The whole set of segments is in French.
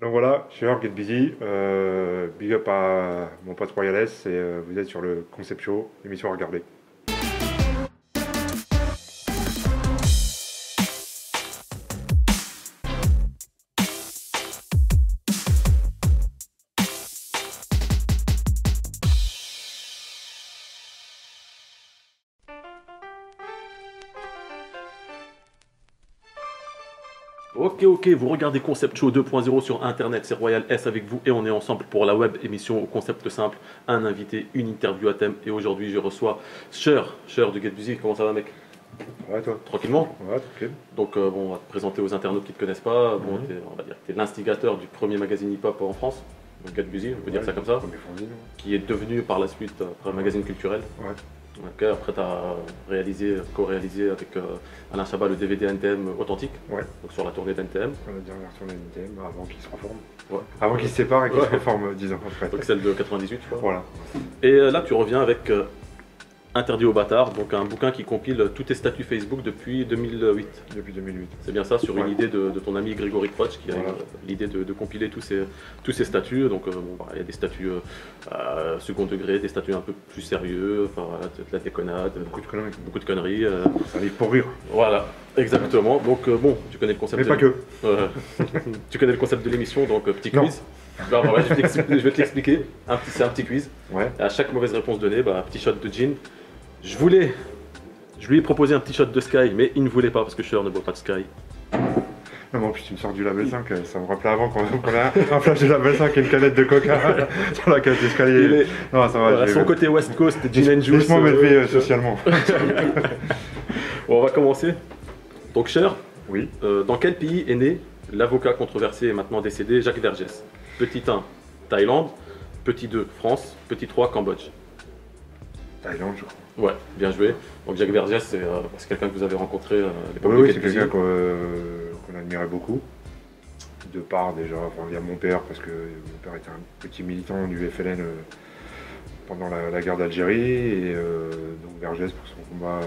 Donc voilà, je suis Get Busy. Big up à mon pote Royalès et vous êtes sur le Concept Show, émission à regarder. Ok, vous regardez Concept Show 2.0 sur Internet, c'est Royal S avec vous et on est ensemble pour la web émission au concept simple, un invité, une interview à thème et aujourd'hui je reçois Cher de Get Busy. Comment ça va mec? Ouais, toi? Tranquillement. Ouais, tranquille. Donc bon, on va te présenter aux internautes qui ne te connaissent pas. Bon, on va dire que tu es l'instigateur du premier magazine hip-hop en France, donc Get Busy, on peut dire ça comme ça, Premier fanzine, ouais. qui est devenu par la suite un magazine culturel. Ouais. Ok, après tu as co-réalisé avec Alain Chabat le DVD NTM authentique, Ouais. donc sur la tournée d'NTM. La dernière tournée d'NTM avant qu'il se reforme. Ouais. Avant qu'il se sépare et qu'il Ouais. se reforme 10 ans après. Donc celle de 98, je crois. Voilà. Et là, tu reviens avec Interdit aux bâtards, donc un bouquin qui compile tous tes statuts Facebook depuis 2008. Depuis 2008. C'est bien ça, sur une Ouais. idée de ton ami Grégory Crotch qui a Voilà. l'idée de compiler tous ces statuts. Donc bon, bah, il y a des statuts second degré, des statuts un peu plus sérieux, enfin voilà, de la déconnade, Beaucoup de conneries. beaucoup de conneries. Ça arrive pour rire. Voilà, exactement. Donc bon, tu connais le concept. Mais pas que. Tu connais le concept de l'émission, donc petit Non. quiz. Bah, ouais, je vais te l'expliquer. C'est un petit quiz. Ouais. Et à chaque mauvaise réponse donnée, bah, un petit shot de gin. Je lui ai proposé un petit shot de Sky, mais il ne voulait pas parce que Cher ne boit pas de Sky. Non, mais en plus, tu me sors du label 5. Ça me rappelait avant qu'on a un flash de label 5 et une canette de coca sur la cage d'escalier. Il est- Non, ça va. Voilà, j'ai- son côté West Coast, gin and juice. Laisse-moi m'élever socialement. Bon, on va commencer. Donc Cher, Oui. dans quel pays est né l'avocat controversé et maintenant décédé Jacques Vergès? Petit 1, Thaïlande. Petit 2, France. Petit 3, Cambodge. Thaïlande, je crois. Ouais, bien joué. Donc Jacques Vergès, c'est quelqu'un que vous avez rencontré à l'époque Oui, de c'est Get Busy. quelqu'un qu'on admirait beaucoup. De part déjà, enfin, via mon père, parce que mon père était un petit militant du FLN pendant la guerre d'Algérie. Et donc Vergès pour son combat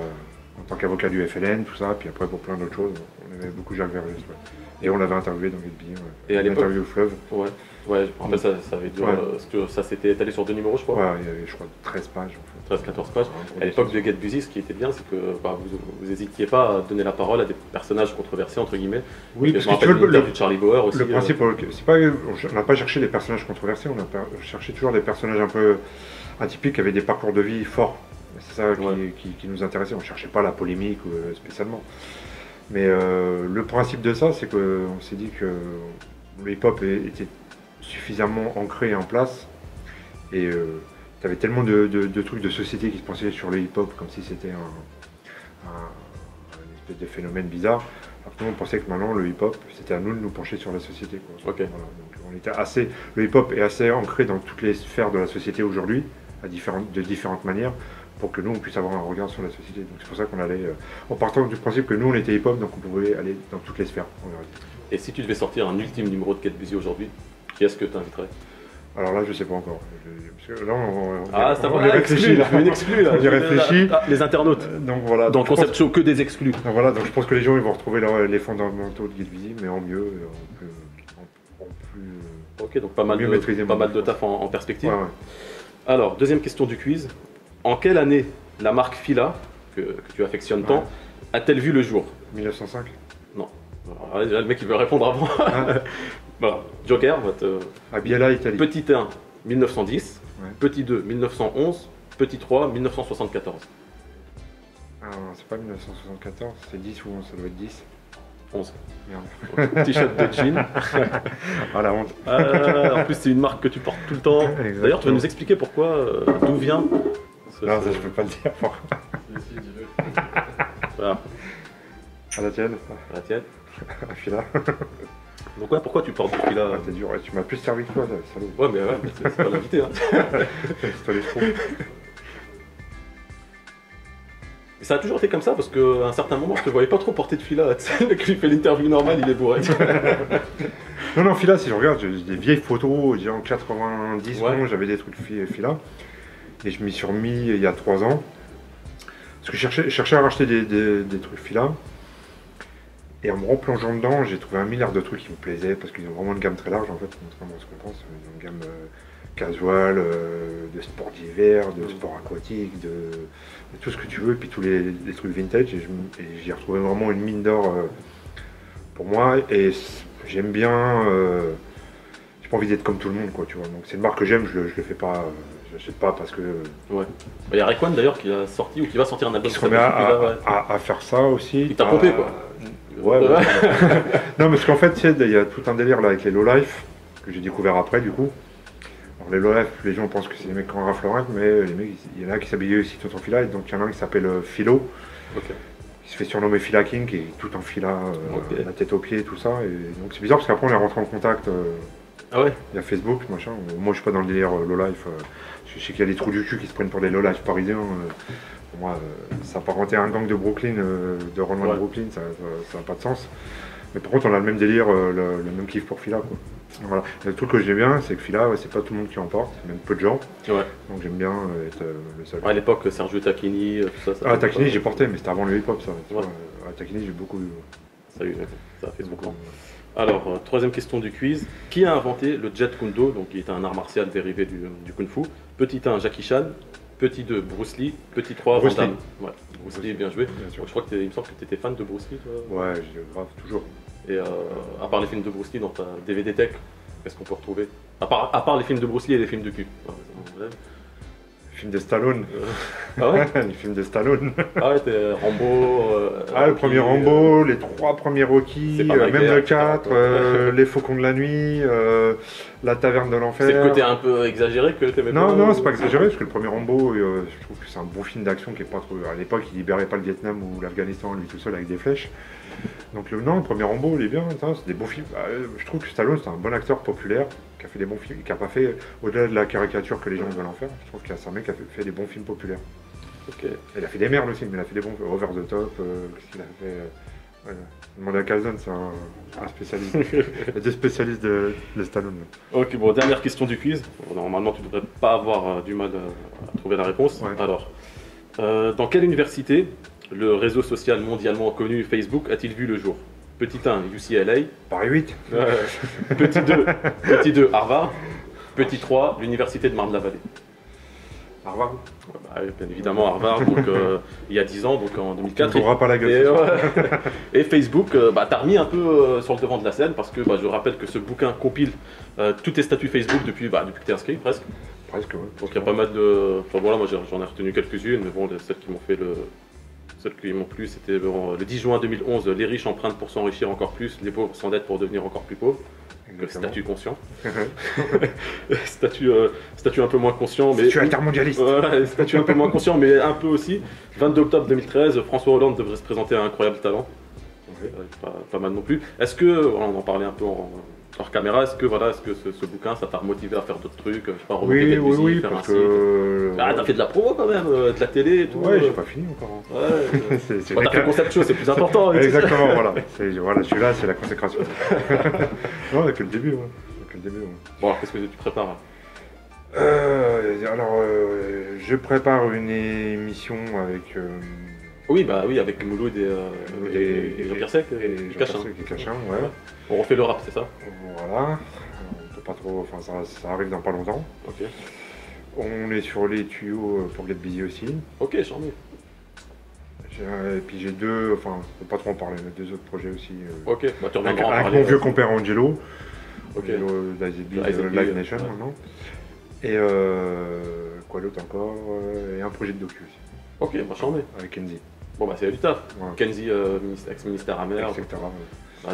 en tant qu'avocat du FLN, tout ça. Puis après pour plein d'autres choses. On aimait beaucoup Jacques Vergès. Ouais. Et on l'avait interviewé dans Get Busy. Ouais. Et à l'époque- Interview au fleuve. Ouais, ouais, je me rappelle, ça avait duré, Ouais. parce que ça s'était étalé sur 2 numéros, je crois. Ouais, il y avait, je crois, 13 pages. En fait. 13-14 pages. Ouais, À l'époque de Get Busy, ce qui était bien, c'est que bah, vous hésitiez pas à donner la parole à des personnages controversés, entre guillemets. Oui, Je parce me que tu rappelle vois, l'interview de Charlie Bauer aussi. le principe, c'est pas, on n'a pas cherché des personnages controversés, on a cherché toujours des personnages un peu atypiques, avec des parcours de vie forts. C'est ça Ouais. qui nous intéressait, on ne cherchait pas la polémique spécialement. Mais le principe de ça, c'est qu'on s'est dit que le hip-hop était suffisamment ancré et en place, et tu avais tellement de trucs de société qui se pensaient sur le hip-hop comme si c'était une espèce de phénomène bizarre. Alors que nous, on pensait que maintenant, le hip-hop, c'était à nous de nous pencher sur la société, quoi. Ok. Voilà, donc on était assez, le hip-hop est assez ancré dans toutes les sphères de la société aujourd'hui, de différentes manières, pour que nous, on puisse avoir un regard sur la société. Donc c'est pour ça qu'on allait, en partant du principe que nous, on était hip-hop, donc on pouvait aller dans toutes les sphères, on va dire. Et si tu devais sortir un ultime numéro de Get Busy aujourd'hui, qui est-ce que tu inviterais? Alors là, je sais pas encore. Parce que là, Ça on va, y réfléchit, là. une exclue, là. On y réfléchit. Les internautes. Donc voilà. Dans donc, je Concept Show, que des exclus. donc voilà, donc je pense que les gens ils vont retrouver les fondamentaux de Get Busy, mais en mieux, en plus. Ok, donc pas mal Mieux maîtriser mon de discours. taf en perspective. Ouais, ouais. Alors, deuxième question du quiz. En quelle année la marque Fila, que tu affectionnes tant, Ouais. a-t-elle vu le jour? 1905. Non. Alors là, déjà, le mec il veut répondre avant. Ah, Voilà. Joker, on va te... à Biella, Italie. Petit 1, 1910. Ouais. Petit 2, 1911. Petit 3, 1974. Ah, non, c'est pas 1974, c'est 10 ou 11, ça doit être 10. 11. Merde. Petit shot de jean. Ah la honte. En plus, c'est une marque que tu portes tout le temps. Exactement. D'ailleurs, tu vas nous expliquer pourquoi, d'où vient Non, ça je peux pas le dire. Voilà, À la tienne, la tienne. à Fila. Donc, ouais, pourquoi tu portes du fil là? Ah, t'es dur, ouais, tu m'as plus servi que toi, là, salaud. Ouais, mais c'est pas l'invité. Hein. C'est toi les trous. Et ça a toujours été comme ça parce qu'à un certain moment, je te voyais pas trop porter de fila. Tu sais, le mec qui fait l'interview normale, il est bourré. Non, non, Fila, si je regarde, j'ai des vieilles photos, j'ai en 90, Ouais. bon, j'avais des trucs Fila. Et je m'y suis remis il y a 3 ans. Parce que je cherchais à racheter des trucs Fila. Et en me replongeant dedans, j'ai trouvé un milliard de trucs qui me plaisaient parce qu'ils ont vraiment une gamme très large en fait, contrairement à ce qu'on pense. Ils ont une gamme casual, de sport d'hiver, de sport aquatique, de tout ce que tu veux, et puis tous les trucs vintage. Et j'ai retrouvé vraiment une mine d'or pour moi. Et j'aime bien. J'ai pas envie d'être comme tout le monde, quoi, tu vois. Donc c'est une marque que j'aime, je le fais pas. Je l'achète pas parce que. Ouais. Il y a Rayquan d'ailleurs qui a sorti ou qui va sortir un album. Qui se remet à faire ça aussi. Il t'a pompé quoi. Ouais. Non, parce qu'en fait, tu sais, il y a tout un délire là avec les low life que j'ai découvert après, du coup. Alors, les low life, les gens pensent que c'est des mecs qui ont Ralph Lauren, mais les mecs, il y en a qui s'habillaient aussi tout en fila. Et donc, il y en a un qui s'appelle Philo, qui se fait surnommer Fila King, qui est tout en fila, la tête aux pieds, tout ça. Et donc, c'est bizarre parce qu'après, on est rentré en contact. Ah ouais. Il y a Facebook, machin. Moi, je suis pas dans le délire low life. Je sais qu'il y a des trous du cul qui se prennent pour des low life parisiens. Pour moi, s'apparenter à un gang de Brooklyn, de Ronald Brooklyn, ça n'a pas de sens. Mais par contre, on a le même délire, le même kiff pour Fila, quoi. Voilà. Le truc que j'aime bien, c'est que Fila, c'est pas tout le monde qui en porte, même peu de gens. Ouais. Donc j'aime bien être le seul. Ouais, à l'époque, Sergio Tacchini, tout ça. Ah, Tacchini, j'ai porté, mais c'était avant le hip-hop, ça. Ouais. Tacchini, j'ai beaucoup. Ça a fait beaucoup. Alors, troisième question du quiz. Qui a inventé le Jet Kundo, donc qui est un art martial dérivé du Kung Fu? Petit 1, Jackie Chan. Petit 2, Bruce Lee. Petit 3, Van Damme. Ouais, Bruce Lee, bien joué. Bien sûr. Je crois il me semble que tu étais fan de Bruce Lee, toi. Ouais, grave, toujours. Et à part les films de Bruce Lee dans ta DVD Tech, qu'est-ce qu'on peut retrouver à part les films de Bruce Lee et les films de cul. Les films de Stallone. Ah ouais. Les films de Stallone. Ah ouais, t'es Rambo. Le premier Rambo, les 3 premiers Rocky, même le 4, les Faucons de la nuit, la Taverne de l'Enfer. C'est le côté un peu exagéré que t'aimais pas? Non, c'est pas exagéré, parce que le premier Rambo, je trouve que c'est un bon film d'action qui est pas trop. À l'époque, il libérait pas le Vietnam ou l'Afghanistan, lui tout seul avec des flèches. Donc le premier Rambo, il est bien, c'est des bons films. Je trouve que Stallone, c'est un bon acteur populaire, qui a fait des bons films, qui a pas fait, au-delà de la caricature que les gens veulent en faire, je trouve que c'est un mec qui a fait des bons films populaires. Ok. Il a fait des merdes aussi, mais il a fait des bons Over the Top, qu'est-ce qu'il a fait Demande à Calzone, c'est un spécialiste. Il y a des spécialistes de Stallone. Ok, bon, dernière question du quiz. Normalement, tu ne devrais pas avoir du mal à trouver la réponse. Ouais. Alors, dans quelle université le réseau social mondialement connu Facebook a-t-il vu le jour? Petit 1, UCLA. Paris 8. Petit 2, Harvard. Petit 3, l'université de Marne-la-Vallée. Harvard. Bien évidemment, Harvard, donc, il y a 10 ans, donc en 2004. On ne pas la gueule. Et Facebook t'a remis un peu sur le devant de la scène parce que je rappelle que ce bouquin compile tous tes statuts Facebook depuis que tu es inscrit presque. Presque, ouais. Donc il y a pas mal de. Enfin voilà, moi j'en ai retenu quelques-unes, mais bon, celles qui m'ont fait celles qui m'ont plu, c'était le 10 juin 2011, les riches empruntent pour s'enrichir encore plus, les pauvres s'endettent pour devenir encore plus pauvres. Statut conscient. Statut un peu moins conscient. Statut intermondialiste. Voilà, statut un peu moins conscient, mais un peu aussi. 22 octobre 2013, François Hollande devrait se présenter à Incroyable Talent. Oui. Pas mal non plus. Est-ce que, on en parlait un peu hors caméra, est-ce que ce bouquin, ça t'a remotivé à faire d'autres trucs, je sais pas, remonter des musiques, oui, faire parce un que... t'as fait de la promo quand même, de la télé et tout. Ouais, j'ai pas fini encore. Ouais. C'est T'as fait concept show, c'est plus important. Exactement, voilà. Je suis là, c'est la consécration. Non, on a que le début, Bon, alors qu'est-ce que tu prépares? Je prépare une émission avec... Oui, avec Mouloud et Jean-Pierre Sec et Cachin. Ouais. On refait le rap, c'est ça? Voilà. On peut pas trop... Enfin, ça arrive dans pas longtemps. Ok. On est sur les tuyaux pour Get Busy aussi. Ok, j'en ai. Et puis j'ai deux... Enfin, on peut pas trop en parler, mais 2 autres projets aussi. Ok, tu reviendras en avec parler. mon vieux compère Angelo. Ok. Live Nation maintenant. Et quoi d'autre encore? Et un projet de docu aussi. Ok, j'en ai. Avec Kenzie. Bon c'est du taf. Voilà. Kenzie, ex-ministère amer. Etc.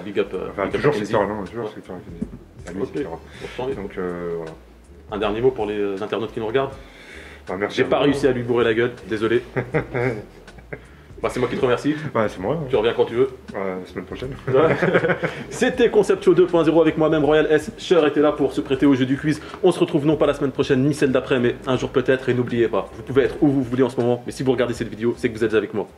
Big up. Toujours secteur, non, toujours secteur avec Kenzie. À lui, etc. Donc voilà. Un dernier mot pour les internautes qui nous regardent. Merci. J'ai pas réussi à lui bourrer la gueule, désolé. C'est moi qui te remercie. Ouais, c'est moi. Tu reviens quand tu veux. La semaine prochaine. C'était Concept Show 2.0 avec moi-même, Royal S. Cher était là pour se prêter au jeu du quiz. On se retrouve non pas la semaine prochaine, ni celle d'après, mais un jour peut-être. Et n'oubliez pas, vous pouvez être où vous voulez en ce moment, mais si vous regardez cette vidéo, c'est que vous êtes avec moi.